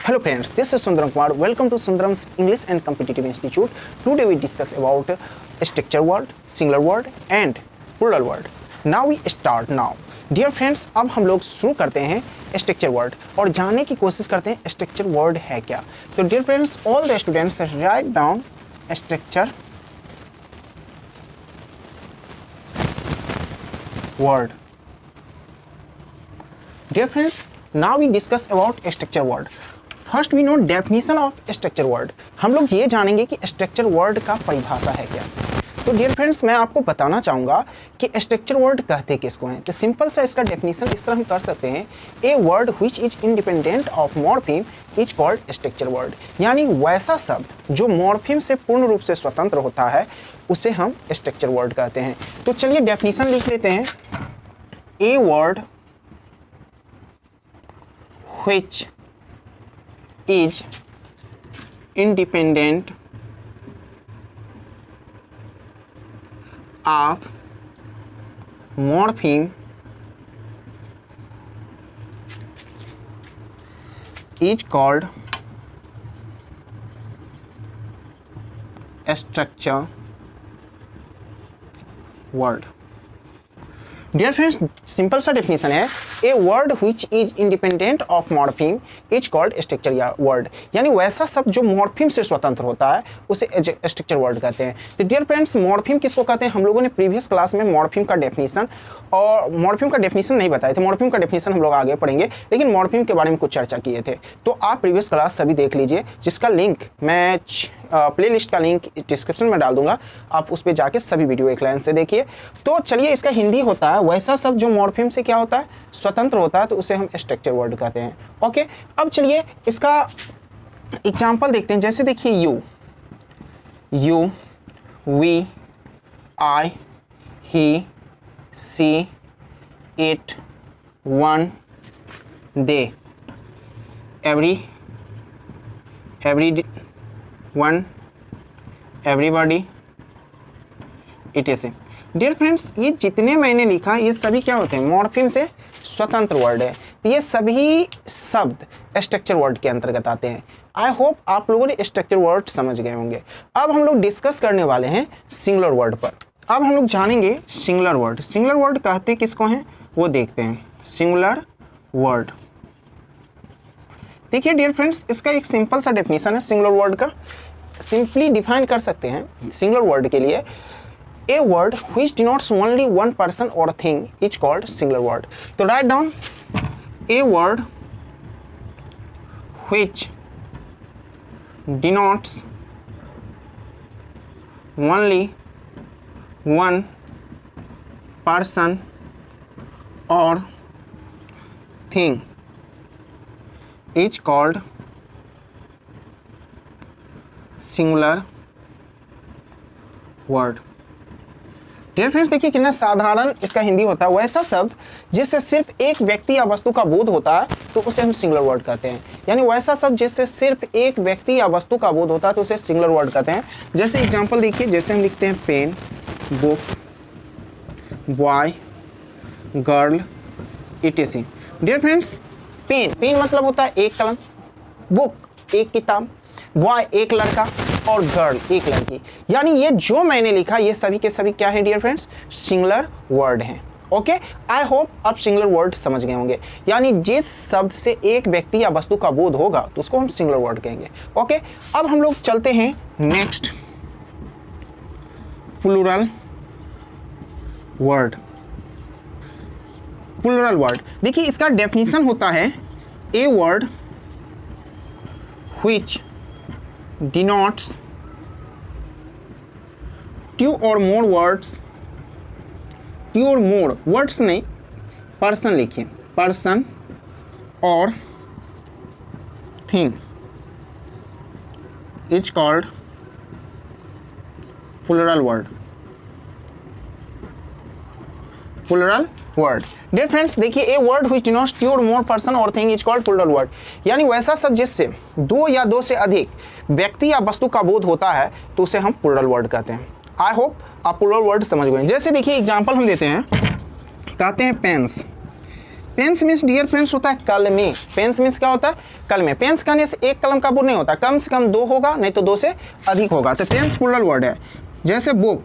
Hello friends, this is Sundaram Kumar. Welcome to Sundaram's English and Competitive Institute. Today we discuss about structure word, singular word and plural word. Now we start now. Dear friends, अब हम लोग शुरू करते हैं structure word और जानने की कोशिश करते हैं स्ट्रक्चर वर्ड है क्या. तो dear friends, all the students write down structure word. Dear friends, now we discuss about structure word. First we know definition of structure word. हम लोग ये जानेंगे कि structure word का परिभाषा है क्या. तो डियर फ्रेंड्स, मैं आपको बताना चाहूँगा कि स्ट्रक्चर वर्ड कहते किसको हैं. तो सिंपल सा इसका डेफिनेशन इस तरह हम कर सकते हैं. A word which is independent of morpheme is called structure word. यानी वैसा शब्द जो मॉर्फिम से पूर्ण रूप से स्वतंत्र होता है उसे हम स्ट्रक्चर वर्ड कहते हैं. तो चलिए डेफिनेशन लिख लेते हैं. A word which is independent of morpheme is called structure word. Dear friends, simple सा डेफिनेशन है. A word which is independent of morpheme is called structure word. यानी वैसा शब्द जो मॉर्फिम से स्वतंत्र होता है उसे स्ट्रक्चर वर्ड कहते हैं. तो डियर फ्रेंड्स, मॉर्फिम किसको कहते हैं? हम लोगों ने प्रीवियस क्लास में मॉर्फिम का डेफिनेशन नहीं बताए थे. मॉर्फिम का डेफिनेशन हम लोग आगे पढ़ेंगे, लेकिन मॉर्फिम के बारे में कुछ चर्चा किए थे. तो आप प्रीवियस क्लास सभी देख लीजिए, जिसका लिंक मैं प्लेलिस्ट का लिंक डिस्क्रिप्शन में डाल दूंगा. आप उस पर जाके सभी वीडियो एक लाइन से देखिए. तो चलिए, इसका हिंदी होता है वैसा शब्द जो मॉर्फिम से क्या होता है, स्वतंत्र होता है, तो उसे हम स्ट्रक्चर वर्ड कहते हैं. ओके, अब चलिए इसका एग्जांपल देखते हैं. जैसे देखिए, you, we, I, he, she, it, one, they, everyone, everybody, it. Dear friends, ये जितने मैंने लिखा ये सभी क्या होते हैं? मॉर्फिम से स्वतंत्र वर्ड है. ये सभी शब्द स्ट्रक्चर वर्ड के अंतर्गत आते हैं. आई होप आप लोगों ने स्ट्रक्चर वर्ड समझ गए होंगे. अब हम लोग डिस्कस करने वाले हैं सिंगुलर वर्ड पर. अब हम लोग जानेंगे सिंगुलर वर्ड. सिंगुलर वर्ड कहते किसको हैं वो देखते हैं. सिंगुलर वर्ड, देखिए डियर फ्रेंड्स, इसका एक सिंपल सा डेफिनेशन है सिंगुलर वर्ड का. सिंपली डिफाइन कर सकते हैं सिंगुलर वर्ड के लिए. A word which denotes only one person or thing is called singular word. तो write down a word which denotes only one person or thing is called singular word. Dear friends, देखिए कितना साधारण इसका हिंदी होता है. वैसा शब्द जिससे सिर्फ एक व्यक्ति या वस्तु का बोध होता है तो उसे हम सिंगुलर वर्ड कहते हैं. यानी वैसा शब्द जिससे सिर्फ एक व्यक्ति या वस्तु का बोध होता है तो उसे सिंगुलर वर्ड कहते हैं. जैसे एग्जांपल देखिए, जैसे हम लिखते हैं pen, book, boy, girl, it. Dear friends, pen मतलब होता है एक कलम, बुक एक किताब, बॉय एक लड़का और गर्ल एक लड़की. यानी ये जो मैंने लिखा ये सभी के सभी क्या है डियर फ्रेंड्स? सिंगुलर वर्ड हैं. ओके, आई होप आप सिंगुलर वर्ड समझ गए होंगे. यानी जिस शब्द से एक व्यक्ति या वस्तु का बोध होगा तो उसको हम सिंगुलर वर्ड कहेंगे. ओके, अब हम लोग चलते हैं next, plural word. Plural word, देखिए इसका डेफिनेशन होता है a word which denotes two or more words नहीं, पर्सन लिखिए, पर्सन और thing is called plural word. Plural word. Dear friends, देखिए a word which denotes two or more person और thing is called plural word. यानी वैसा शब्द जिससे दो या दो से अधिक व्यक्ति या वस्तु का बोध होता है तो उसे हम प्लूरल वर्ड कहते हैं. आई होप आप प्लूरल वर्ड समझ गए. जैसे देखिए एग्जांपल हम देते हैं, कहते हैं pens. Pens means dear friends होता है कल में। पेन्स मीन्स क्या होता है? कल में। पेन्स कहने से एक कलम का बोर्ड नहीं होता, कम से कम 2 होगा, नहीं तो 2 से अधिक होगा। तो पेन्स प्लूरल वर्ड है। जैसे बुक,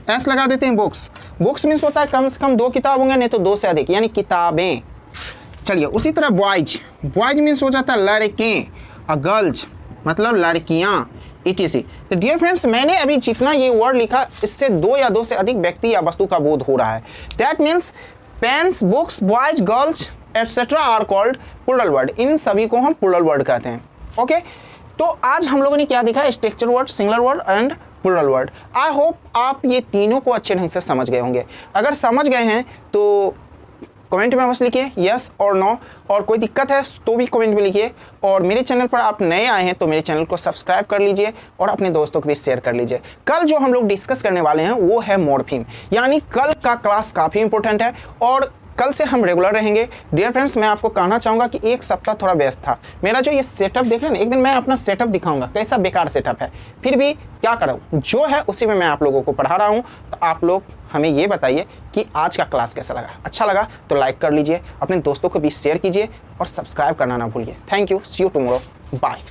एस लगा देते हैं, बुक्स। बुक्स मीन्स होता है कम से कम 2 किताब होंगे, नहीं तो 2 से अधिक, यानी किताबें। चलिए उसी तरह बॉयज, बॉयज मीन्स हो जाता है लड़के, और गर्ल्स मतलब लड़कियां, etc। तो डियर फ्रेंड्स, मैंने अभी जितना ये वर्ड लिखा, इससे 2 या 2 से अधिक व्यक्ति या वस्तु का बोध हो रहा है। That means pens, books, boys, girls etcetera are called plural word. इन सभी को हम प्लूरल वर्ड कहते हैं। ओके, तो आज हम लोगों ने क्या देखा? Structure word, singular word and plural word. I hope आप ये तीनों को अच्छे ढंग से समझ गए होंगे। अगर समझ गए हैं तो कमेंट में बस लिखिए यस और नो, और कोई दिक्कत है तो भी कमेंट में लिखिए। और मेरे चैनल पर आप नए आए हैं तो मेरे चैनल को सब्सक्राइब कर लीजिए और अपने दोस्तों को भी शेयर कर लीजिए। कल जो हम लोग डिस्कस करने वाले हैं वो है मॉर्फीम, यानी कल का क्लास काफ़ी इंपॉर्टेंट है और कल से हम रेगुलर रहेंगे। डियर फ्रेंड्स, मैं आपको कहना चाहूँगा कि एक सप्ताह थोड़ा व्यस्त था। मेरा जो ये सेटअप देख रहे हैं ना, एक दिन मैं अपना सेटअप दिखाऊंगा कैसा बेकार सेटअप है, फिर भी क्या करूँ, जो है उसी में मैं आप लोगों को पढ़ा रहा हूँ। तो आप लोग हमें ये बताइए कि आज का क्लास कैसा लगा। अच्छा लगा तो लाइक कर लीजिए, अपने दोस्तों को भी शेयर कीजिए और सब्सक्राइब करना ना भूलिए। Thank you, see you tomorrow, bye.